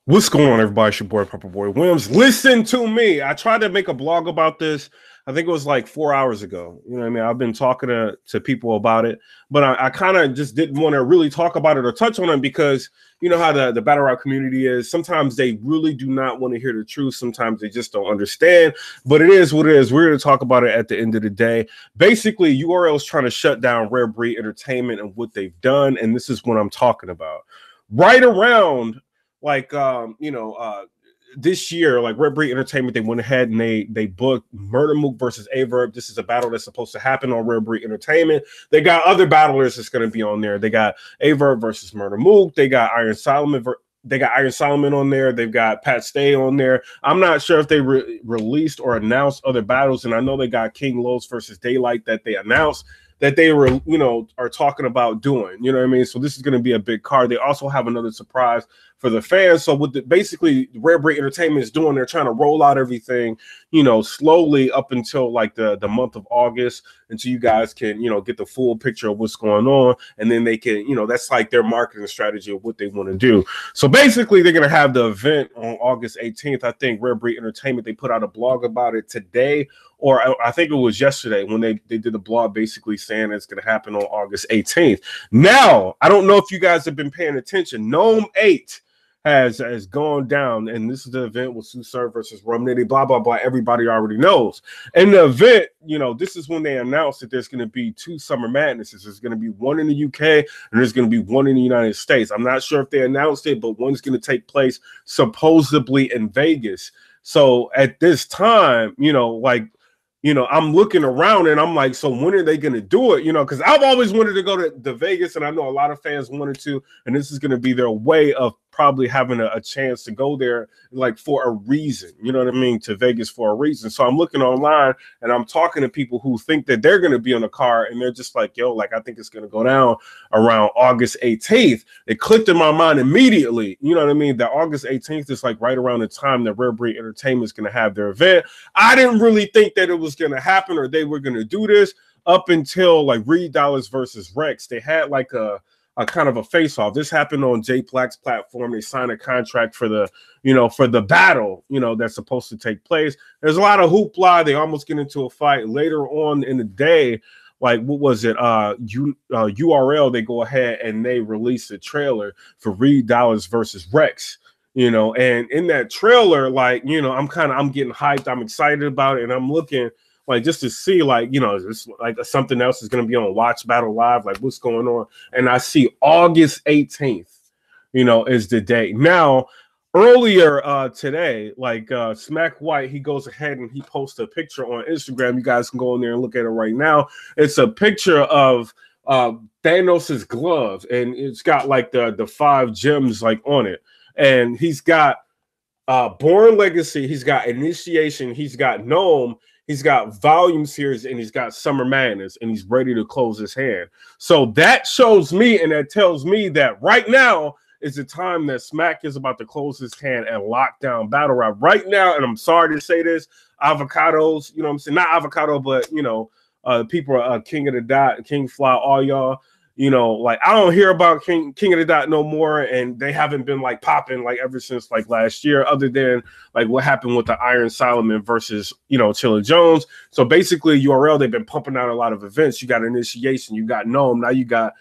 What's going on, everybody? It's your boy, PIPERBOY Williams. Listen to me. I tried to make a blog about this. I think it was like 4 hours ago. You know what I mean? I've been talking to people about it, but I kind of just didn't want to really talk about it or touch on it because you know how the battle rap community is. Sometimes they really do not want to hear the truth. Sometimes they just don't understand, but it is what it is. We're going to talk about it at the end of the day. Basically, URL is trying to shut down Rare Breed Entertainment and what they've done, and this is what I'm talking about. Right around this year, like Rare Breed Entertainment, they went ahead and they booked Murder Mook versus Averb. This is a battle that's supposed to happen on Rare Breed Entertainment. They got other battlers that's going to be on there. They got Averb versus Murder Mook. They got Iron Solomon. They got Iron Solomon on there. They've got Pat Stay on there. I'm not sure if they released or announced other battles, and I know they got King Los versus Daylight that they announced that they were, are talking about doing. You know what I mean? So this is going to be a big card. They also have another surprise for the fans. So what basically Rare Breed Entertainment is doing, they're trying to roll out everything, slowly up until like the month of August, until you guys can, get the full picture of what's going on. And then they can, that's like their marketing strategy of what they want to do. So basically they're going to have the event on August 18th. I think Rare Breed Entertainment, they put out a blog about it today, or I think it was yesterday when they did a blog basically saying it's going to happen on August 18th. Now, I don't know if you guys have been paying attention. Gnome 8 has gone down, and this is the event with Sue Surf versus Rum Nitty, blah, blah, blah. Everybody already knows. And the event, this is when they announced that there's going to be two Summer Madnesses. There's going to be one in the UK, and there's going to be one in the United States. I'm not sure if they announced it, but one's going to take place supposedly in Vegas. So at this time, I'm looking around and I'm like, so when are they going to do it? Because I've always wanted to go to Vegas, and I know a lot of fans wanted to, and this is going to be their way of probably having a chance to go there, like for a reason, to Vegas for a reason. So I'm looking online and I'm talking to people who think that they're going to be on the car, and they're just like, yo, like, I think it's going to go down around August 18th. It clicked in my mind immediately, that August 18th is like right around the time that Rare Breed Entertainment is going to have their event. I didn't really think that it was going to happen or they were going to do this up until like Reed Dollars versus Rex. They had like a kind of a face-off. This happened on Jay Black's platform. They signed a contract for the battle, that's supposed to take place. There's a lot of hoopla. They almost get into a fight later on in the day. Like, what was it? URL, they go ahead and they release a trailer for Reed Dollars versus Rex. And in that trailer, like, I'm getting hyped. I'm excited about it. And I'm looking like just to see, like, it's like something else is going to be on Watch Battle Live, like what's going on. And I see August 18th, is the date. Now, earlier today, like Smack White, he goes ahead and he posts a picture on Instagram. You guys can go in there and look at it right now. It's a picture of Thanos's gloves, and it's got like the 5 gems like on it. And he's got Born Legacy, he's got Initiation, he's got Gnome, he's got Volume Series, and he's got Summer Madness, and he's ready to close his hand. So that shows me, and that tells me that right now is the time that Smack is about to close his hand and lock down battle rap right now. And I'm sorry to say this, avocados, what I'm saying, not avocado, but people are King of the Dot, King Fly, all y'all. Like, I don't hear about King of the Dot no more, and they haven't been like popping like ever since like last year, other than like what happened with the Iron Solomon versus Chilla Jones. So basically URL, they've been pumping out a lot of events. You got Initiation, you got Gnome, now you got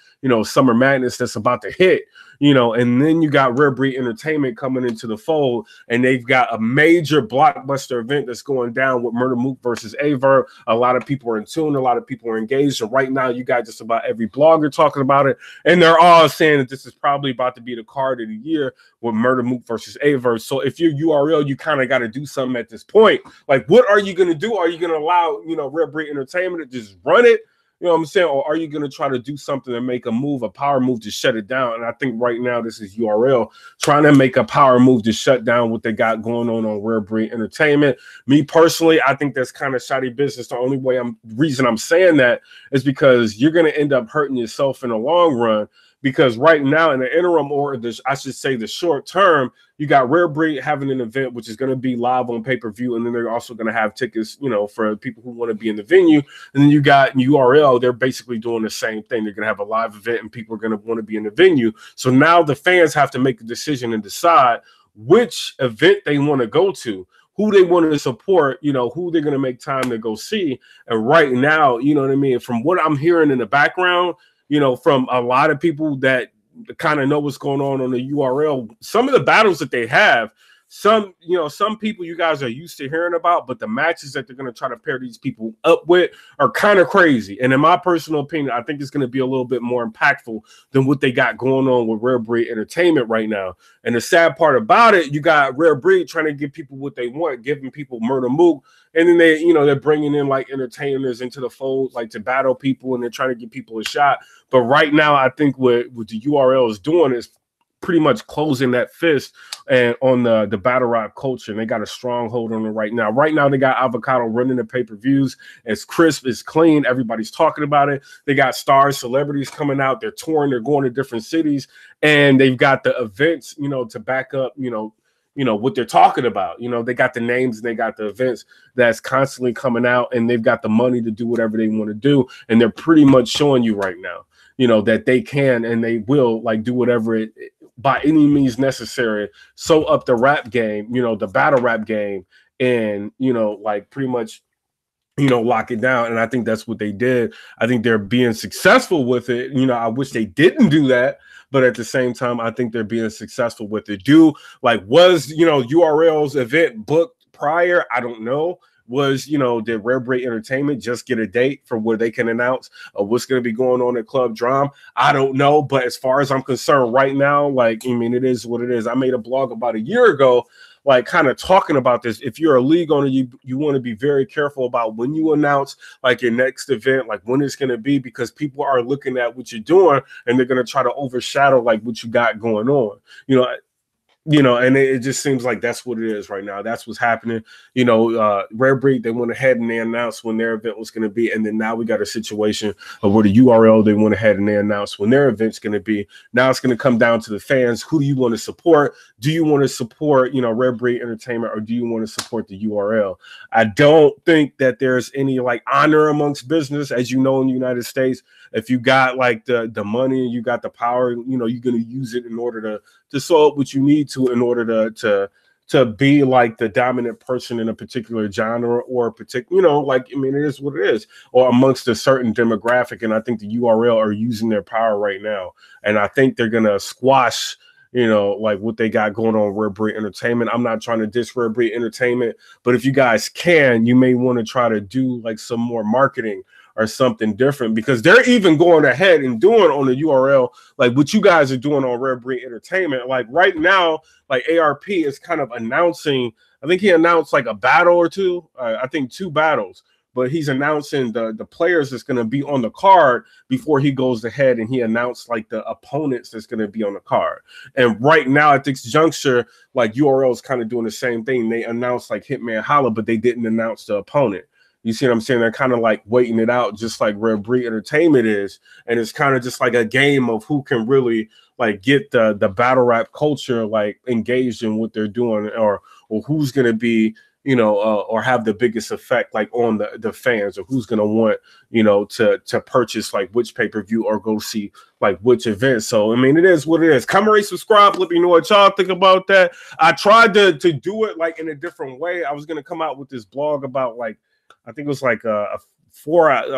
Summer Madness that's about to hit, and then you got Rare Breed Entertainment coming into the fold, and they've got a major blockbuster event that's going down with Murder Mook versus Averb. A lot of people are in tune, a lot of people are engaged, and right now you got just about every blogger talking about it, and they're all saying that this is probably about to be the card of the year with Murder Mook versus Averb. So if you're URL, you kind of got to do something at this point. Like, what are you going to do? Are you going to allow Rare Breed Entertainment to just run it? What I'm saying? Or are you going to try to do something and make a move, a power move to shut it down? And I think right now this is URL trying to make a power move to shut down what they got going on Rare Breed Entertainment. Me personally, I think that's kind of shoddy business. The only reason I'm saying that is because you're going to end up hurting yourself in the long run. Because right now in the interim, or I should say the short term, you got Rare Breed having an event, which is going to be live on pay-per-view. And then they're also going to have tickets, for people who want to be in the venue. And then you got URL. They're basically doing the same thing. They're going to have a live event and people are going to want to be in the venue. So now the fans have to make a decision and decide which event they want to go to, who they want to support, you know, who they're going to make time to go see. And right now, you know what I mean, from what I'm hearing in the background, you know, from a lot of people that kind of know what's going on the URL, some of the battles that they have, some, you know, some people you guys are used to hearing about, but the matches that they're going to try to pair these people up with are kind of crazy. And in my personal opinion, I think it's going to be a little bit more impactful than what they got going on with Rare Breed Entertainment right now. And the sad part about it, you got Rare Breed trying to give people what they want, giving people Murder Mook, and then they, you know, they're bringing in like entertainers into the fold, like to battle people, and they're trying to give people a shot. But right now, I think what the URL is doing is pretty much closing that fist and on the battle rap culture, and they got a stronghold on it right now. Right now, they got Avocado running the pay-per-views. It's crisp, it's clean. Everybody's talking about it. They got stars, celebrities coming out. They're touring. They're going to different cities, and they've got the events, you know, to back up, you know what they're talking about. You know, they got the names and they got the events that's constantly coming out, and they've got the money to do whatever they want to do, and they're pretty much showing you right now, you know, that they can and they will like do whatever it by any means necessary, so up the rap game, you know, the battle rap game, and, you know, like pretty much, you know, lock it down. And I think that's what they did. I think they're being successful with it. You know, I wish they didn't do that, but at the same time, I think they're being successful with it. Was, you know, URL's event booked prior? I don't know. Was, you know, did Rare Breed Entertainment just get a date for where they can announce what's going to be going on at Club Drum? I don't know. But as far as I'm concerned right now, like, I mean, it is what it is. I made a blog about a year ago, like kind of talking about this. If you're a league owner, you want to be very careful about when you announce like your next event, like when it's going to be, because people are looking at what you're doing and they're going to try to overshadow like what you got going on, you know, and it just seems like that's what it is right now. That's what's happening. You know, Rare Breed, they went ahead and they announced when their event was going to be. And then now we got a situation of where the URL, they went ahead and they announced when their event's going to be. Now it's going to come down to the fans. Who do you want to support? Do you want to support, you know, Rare Breed Entertainment, or do you want to support the URL? I don't think that there's any like honor amongst business, as you know, in the United States. If you got like the money and you got the power, you know, you're going to use it in order to solve what you need to in order to be like the dominant person in a particular genre or particular, you know, like, I mean, it is what it is, or amongst a certain demographic. And I think the URL are using their power right now. And I think they're going to squash, you know, like what they got going on Rare Breed Entertainment. I'm not trying to diss Rare Breed Entertainment, but if you guys can, you may want to try to do like some more marketing or something different, because they're even going ahead and doing on the URL like what you guys are doing on Rare Breed Entertainment. Like right now, like ARP is kind of announcing, I think he announced like a battle or two, I think 2 battles, but he's announcing the players that's going to be on the card before he goes ahead and he announced like the opponents that's going to be on the card. And right now at this juncture, like URL is kind of doing the same thing. They announced like Hitman Holla, but they didn't announce the opponent. You see what I'm saying? They're kind of like waiting it out, just like Rare Breed Entertainment is. And it's kind of just like a game of who can really like get the battle rap culture like engaged in what they're doing, or who's going to be, you know, or have the biggest effect like on the fans, or who's going to want, you know, to purchase like which pay-per-view or go see like which event. So, I mean, it is what it is. Comment, rate, subscribe. Let me know what y'all think about that. I tried to do it like in a different way. I was going to come out with this blog about like, I think it was like a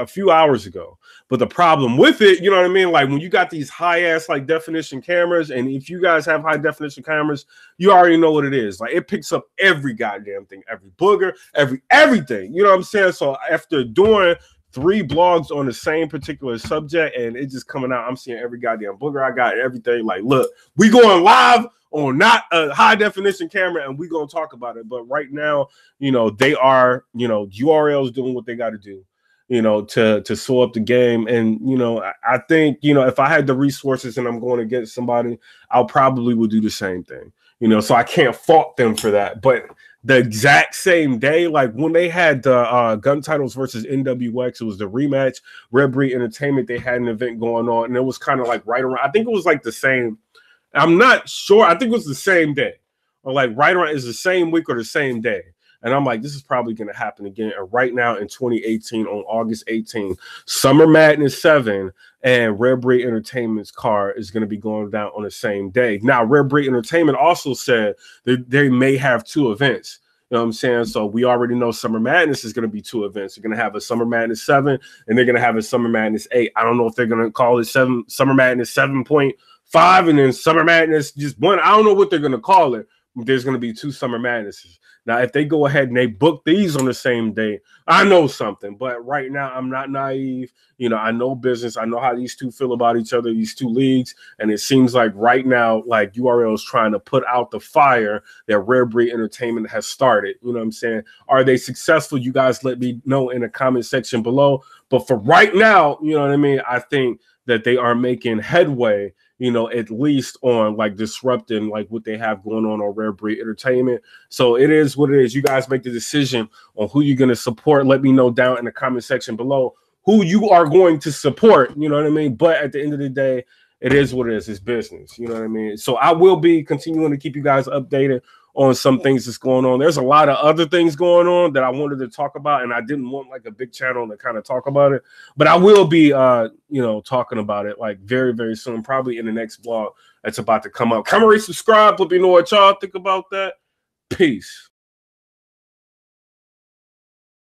few hours ago. But the problem with it, you know what I mean? Like when you got these high ass like definition cameras, and if you guys have high definition cameras, you already know what it is. Like it picks up every goddamn thing, every booger, everything. You know what I'm saying? So after doing 3 blogs on the same particular subject and it just coming out, I'm seeing every goddamn booger. I got everything. Like, look, we going live on not a high definition camera, and we gonna talk about it. But right now, you know, they are, you know, URLs doing what they got to do, you know, to sew up the game. And, you know, I think, you know, if I had the resources and I'm going against somebody, I'll probably would do the same thing, you know, so I can't fault them for that. But the exact same day, like when they had the Gun Titles versus NWX, it was the rematch. Rare Breed Entertainment, they had an event going on, and it was kind of like right around, I think it was like the same, I'm not sure, I think it was the same day, or like right around, is the same week or the same day. And I'm like, this is probably going to happen again. And right now in 2018, on August 18th, Summer Madness 7 and Rare Breed Entertainment's card is going to be going down on the same day. Now, Rare Breed Entertainment also said that they may have 2 events. You know what I'm saying? So we already know Summer Madness is going to be 2 events. They're going to have a Summer Madness 7 and they're going to have a Summer Madness 8. I don't know if they're going to call it Summer Madness 7.5 and then Summer Madness just 1. I don't know what they're going to call it. There's going to be 2 Summer Madnesses. Now, if they go ahead and they book these on the same day, I know something. But right now, I'm not naive. You know, I know business. I know how these 2 feel about each other, these 2 leagues. And it seems like right now, like URL is trying to put out the fire that Rare Breed Entertainment has started. You know what I'm saying? Are they successful? You guys let me know in the comment section below. But for right now, you know what I mean? I think that they are making headway, you know, at least on like disrupting like what they have going on Rare Breed Entertainment. So it is what it is. You guys make the decision on who you're going to support. Let me know down in the comment section below who you are going to support. You know what I mean? But at the end of the day, it is what it is. It's business. You know what I mean? So I will be continuing to keep you guys updated on some things that's going on. There's a lot of other things going on that I wanted to talk about, and I didn't want like a big channel to kind of talk about it, but I will be you know, talking about it like very, very soon, probably in the next vlog that's about to come up. Comment, rate, subscribe, let me know what y'all think about that. Peace.